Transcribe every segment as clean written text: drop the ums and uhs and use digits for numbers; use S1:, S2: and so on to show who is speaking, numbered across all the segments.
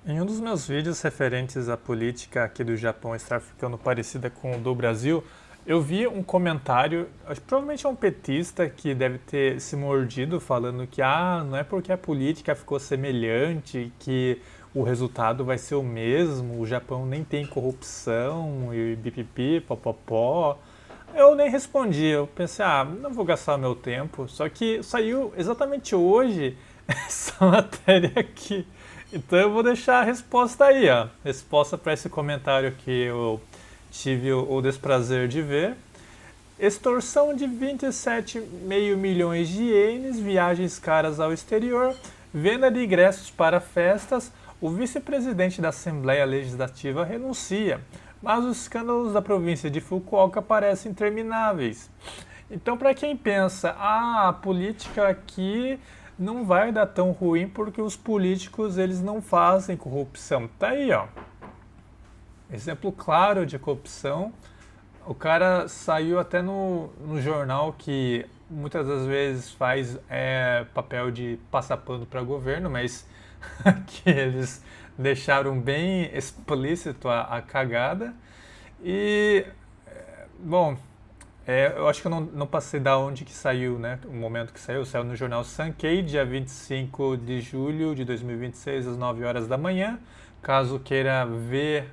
S1: Em um dos meus vídeos referentes à política aqui do Japão estar ficando parecida com o do Brasil, eu vi um comentário, acho que provavelmente é um petista que deve ter se mordido falando que não é porque a política ficou semelhante que o resultado vai ser o mesmo, o Japão nem tem corrupção e bipipi, popopó. Eu nem respondi, eu pensei, não vou gastar meu tempo, só que saiu exatamente hoje essa matéria aqui. Então eu vou deixar a resposta aí, ó. Resposta para esse comentário que eu tive o desprazer de ver. Extorsão de 27,5 milhões de ienes, viagens caras ao exterior, venda de ingressos para festas. O vice-presidente da Assembleia Legislativa renuncia, mas os escândalos da província de Fukuoka parecem intermináveis. Então, para quem pensa, a política aqui não vai dar tão ruim porque os políticos eles não fazem corrupção. Tá aí, ó. Exemplo claro de corrupção. O cara saiu até no jornal que muitas das vezes faz papel de passar pano para governo, mas que eles deixaram bem explícito a cagada. E, bom, eu acho que eu não passei da onde que saiu, né? O momento que saiu no jornal Sankei, dia 25 de julho de 2026, às 9 horas da manhã. Caso queira ver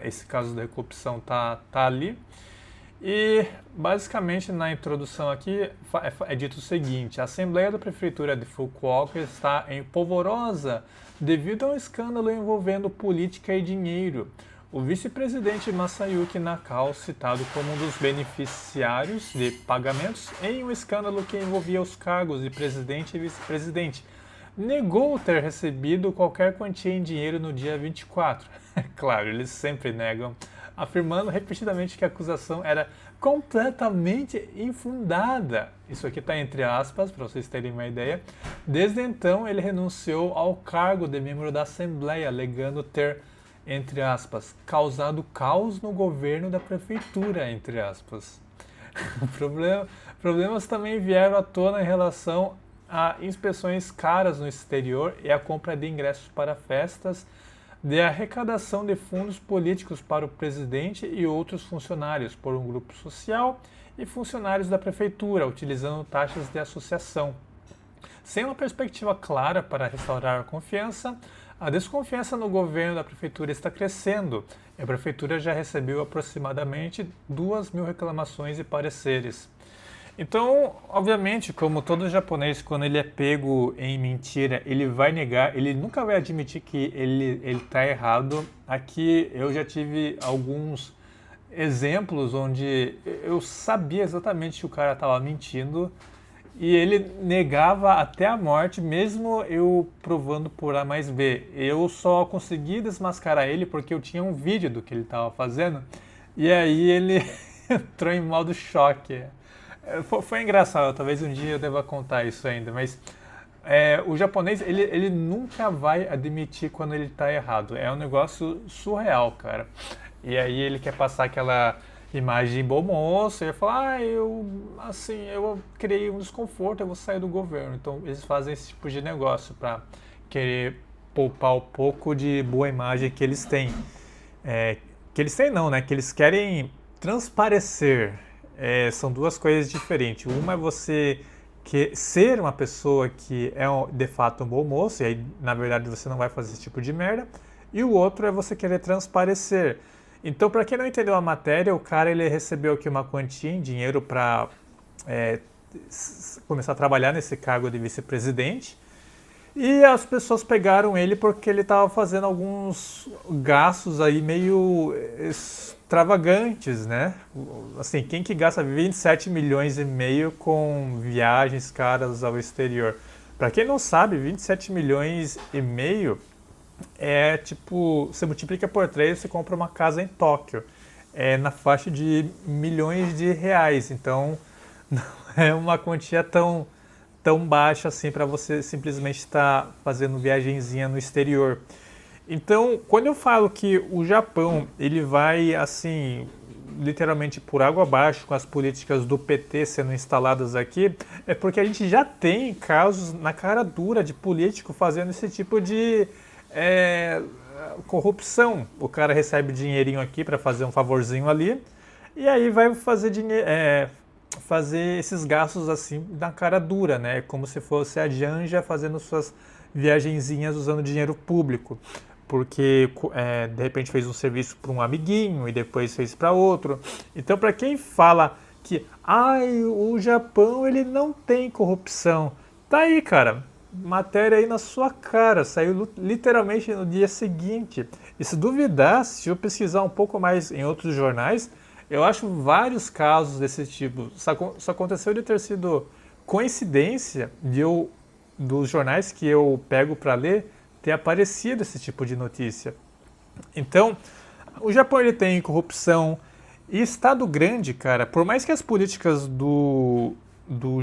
S1: esse caso da corrupção, tá ali. E basicamente na introdução aqui é dito o seguinte: a Assembleia da Prefeitura de Fukuoka está em polvorosa devido a um escândalo envolvendo política e dinheiro. O vice-presidente Masayuki Nakao, citado como um dos beneficiários de pagamentos em um escândalo que envolvia os cargos de presidente e vice-presidente, negou ter recebido qualquer quantia em dinheiro no dia 24. Claro, eles sempre negam, afirmando repetidamente que a acusação era completamente infundada. Isso aqui está entre aspas, para vocês terem uma ideia. Desde então, ele renunciou ao cargo de membro da Assembleia, alegando ter, entre aspas, causado caos no governo da prefeitura, entre aspas. Problemas também vieram à tona em relação a inspeções caras no exterior e a compra de ingressos para festas, de arrecadação de fundos políticos para o presidente e outros funcionários por um grupo social e funcionários da prefeitura, utilizando taxas de associação. Sem uma perspectiva clara para restaurar a confiança, a desconfiança no governo da prefeitura está crescendo e a prefeitura já recebeu aproximadamente 2.000 reclamações e pareceres. Então, obviamente, como todo japonês, quando ele é pego em mentira, ele vai negar, ele nunca vai admitir que ele está errado. Aqui eu já tive alguns exemplos onde eu sabia exatamente que o cara estava mentindo e ele negava até a morte, mesmo eu provando por A mais B. Eu só consegui desmascarar ele porque eu tinha um vídeo do que ele estava fazendo e aí ele entrou em modo choque. Foi engraçado, talvez um dia eu deva contar isso ainda, mas o japonês ele nunca vai admitir quando ele está errado. É um negócio surreal, cara. E aí ele quer passar aquela imagem bom moço e falar, eu criei um desconforto, eu vou sair do governo. Então eles fazem esse tipo de negócio para querer poupar o pouco de boa imagem que eles têm. Que eles têm não, né? Que eles querem transparecer. São duas coisas diferentes. Uma é você ser uma pessoa que é de fato um bom moço, e aí na verdade você não vai fazer esse tipo de merda. E o outro é você querer transparecer. Então, para quem não entendeu a matéria, o cara ele recebeu aqui uma quantia em dinheiro para começar a trabalhar nesse cargo de vice-presidente. E as pessoas pegaram ele porque ele estava fazendo alguns gastos aí meio extravagantes, né? Assim, quem que gasta 27 milhões e meio com viagens caras ao exterior? Para quem não sabe, 27 milhões e meio é tipo, você multiplica por 3, você compra uma casa em Tóquio. É na faixa de milhões de reais, então não é uma quantia tão baixa assim para você simplesmente estar fazendo viagenzinha no exterior. Então, quando eu falo que o Japão ele vai assim literalmente por água abaixo com as políticas do PT sendo instaladas aqui, é porque a gente já tem casos na cara dura de político fazendo esse tipo de corrupção. O cara recebe dinheirinho aqui para fazer um favorzinho ali e aí vai fazer fazer esses gastos assim na cara dura, né? Como se fosse a Janja fazendo suas viagenzinhas usando dinheiro público. Porque de repente fez um serviço para um amiguinho e depois fez para outro. Então, para quem fala que o Japão ele não tem corrupção, tá aí, cara. Matéria aí na sua cara, saiu literalmente no dia seguinte. E se duvidar, se eu pesquisar um pouco mais em outros jornais, eu acho vários casos desse tipo. Só aconteceu de ter sido coincidência dos jornais que eu pego para ler ter aparecido esse tipo de notícia. Então, o Japão ele tem corrupção e Estado grande, cara. Por mais que as políticas do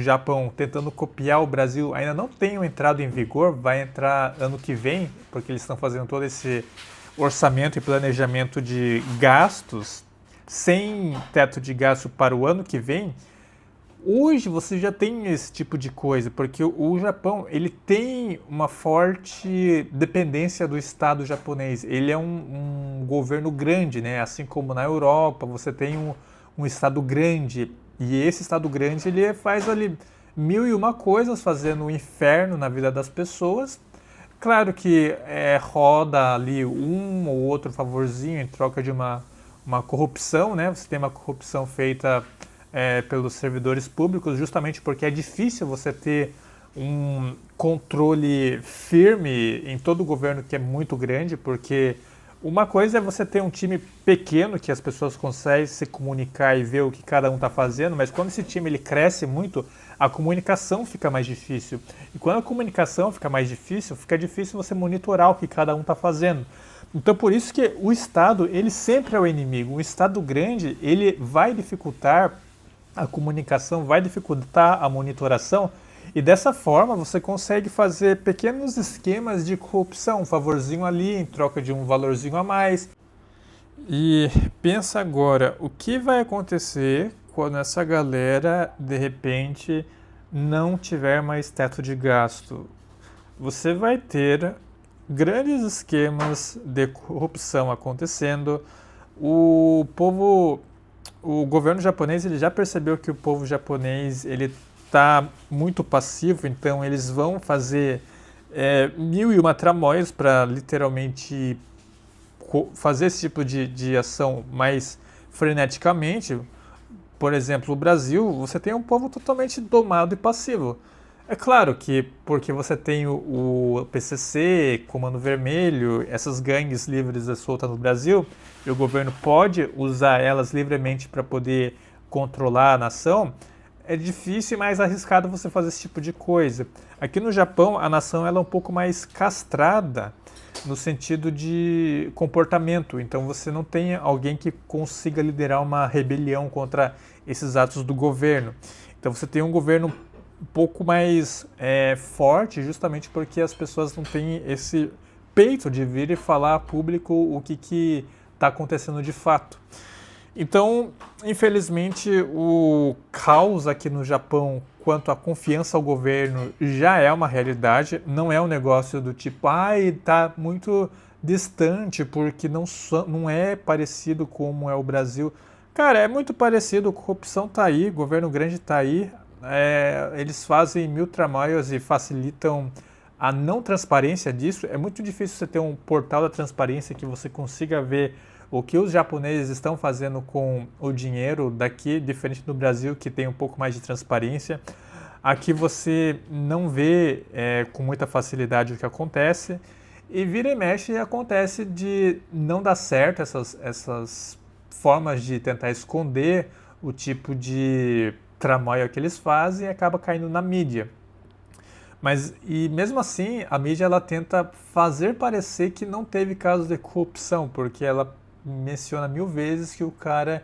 S1: Japão tentando copiar o Brasil ainda não tenham entrado em vigor, vai entrar ano que vem, porque eles estão fazendo todo esse orçamento e planejamento de gastos sem teto de gasto para o ano que vem. Hoje você já tem esse tipo de coisa, porque o Japão ele tem uma forte dependência do Estado japonês. Ele é um governo grande, né? Assim como na Europa você tem um Estado grande. E esse Estado grande ele faz ali mil e uma coisas, fazendo um inferno na vida das pessoas. Claro que roda ali um ou outro favorzinho em troca de uma corrupção, né? Você tem uma corrupção feita pelos servidores públicos, justamente porque é difícil você ter um controle firme em todo o governo que é muito grande, porque uma coisa é você ter um time pequeno que as pessoas conseguem se comunicar e ver o que cada um está fazendo, mas quando esse time ele cresce muito, a comunicação fica mais difícil. E quando a comunicação fica mais difícil, fica difícil você monitorar o que cada um está fazendo. Então por isso que o Estado ele sempre é o inimigo. Um Estado grande ele vai dificultar a comunicação, vai dificultar a monitoração e dessa forma você consegue fazer pequenos esquemas de corrupção, um favorzinho ali em troca de um valorzinho a mais. E pensa agora, o que vai acontecer quando essa galera de repente não tiver mais teto de gasto? Você vai ter grandes esquemas de corrupção acontecendo. O governo japonês ele já percebeu que o povo japonês ele está muito passivo, então eles vão fazer mil e uma tramóias para literalmente fazer esse tipo de ação mais freneticamente. Por exemplo, o Brasil, você tem um povo totalmente domado e passivo. É claro que porque você tem o PCC, Comando Vermelho, essas gangues livres e soltas no Brasil, e o governo pode usar elas livremente para poder controlar a nação, é difícil e mais arriscado você fazer esse tipo de coisa. Aqui no Japão, a nação ela é um pouco mais castrada no sentido de comportamento. Então você não tem alguém que consiga liderar uma rebelião contra esses atos do governo. Então você tem um governo um pouco mais forte, justamente porque as pessoas não têm esse peito de vir e falar a público o que está acontecendo de fato. Então, infelizmente, o caos aqui no Japão quanto à confiança ao governo já é uma realidade, não é um negócio do tipo, está muito distante porque não é parecido como é o Brasil. Cara, é muito parecido, a corrupção está aí, o governo grande está aí, eles fazem mil tramóias e facilitam a não transparência disso. É muito difícil você ter um portal da transparência que você consiga ver o que os japoneses estão fazendo com o dinheiro daqui, diferente do Brasil, que tem um pouco mais de transparência. Aqui você não vê com muita facilidade o que acontece, e vira e mexe acontece de não dar certo essas formas de tentar esconder o tipo de tramóia que eles fazem e acaba caindo na mídia. E mesmo assim, a mídia ela tenta fazer parecer que não teve casos de corrupção, porque ela menciona 1000 vezes que o cara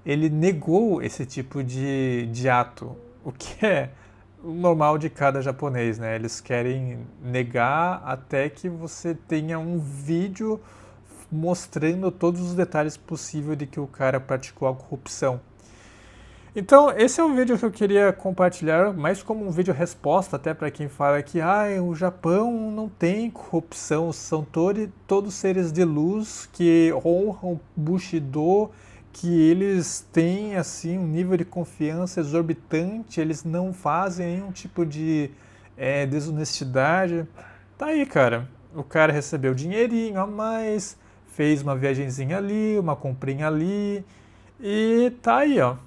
S1: ele negou esse tipo de ato, o que é normal de cada japonês, né? Eles querem negar até que você tenha um vídeo mostrando todos os detalhes possíveis de que o cara praticou a corrupção. Então, esse é o vídeo que eu queria compartilhar, mais como um vídeo resposta até para quem fala que o Japão não tem corrupção, são todos seres de luz que honram Bushido, que eles têm assim um nível de confiança exorbitante, eles não fazem nenhum tipo de desonestidade. Tá aí, cara. O cara recebeu dinheirinho a mais, fez uma viagenzinha ali, uma comprinha ali, e tá aí, ó.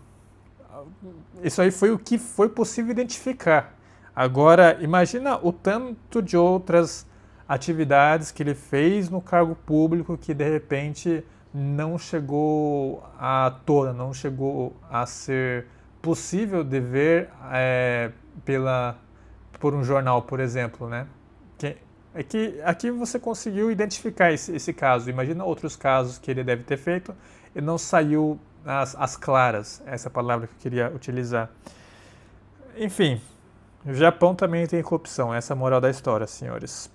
S1: Isso aí foi o que foi possível identificar. Agora, imagina o tanto de outras atividades que ele fez no cargo público que de repente não chegou à tona, não chegou a ser possível de ver por um jornal, por exemplo, né? É que aqui você conseguiu identificar esse caso. Imagina outros casos que ele deve ter feito e não saiu as claras, essa palavra que eu queria utilizar. Enfim, o Japão também tem corrupção, essa é a moral da história, senhores.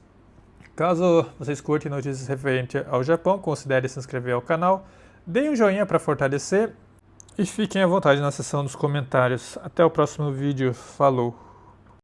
S1: Caso vocês curtem notícias referentes ao Japão, considere se inscrever ao canal, deem um joinha para fortalecer e fiquem à vontade na seção dos comentários. Até o próximo vídeo, falou!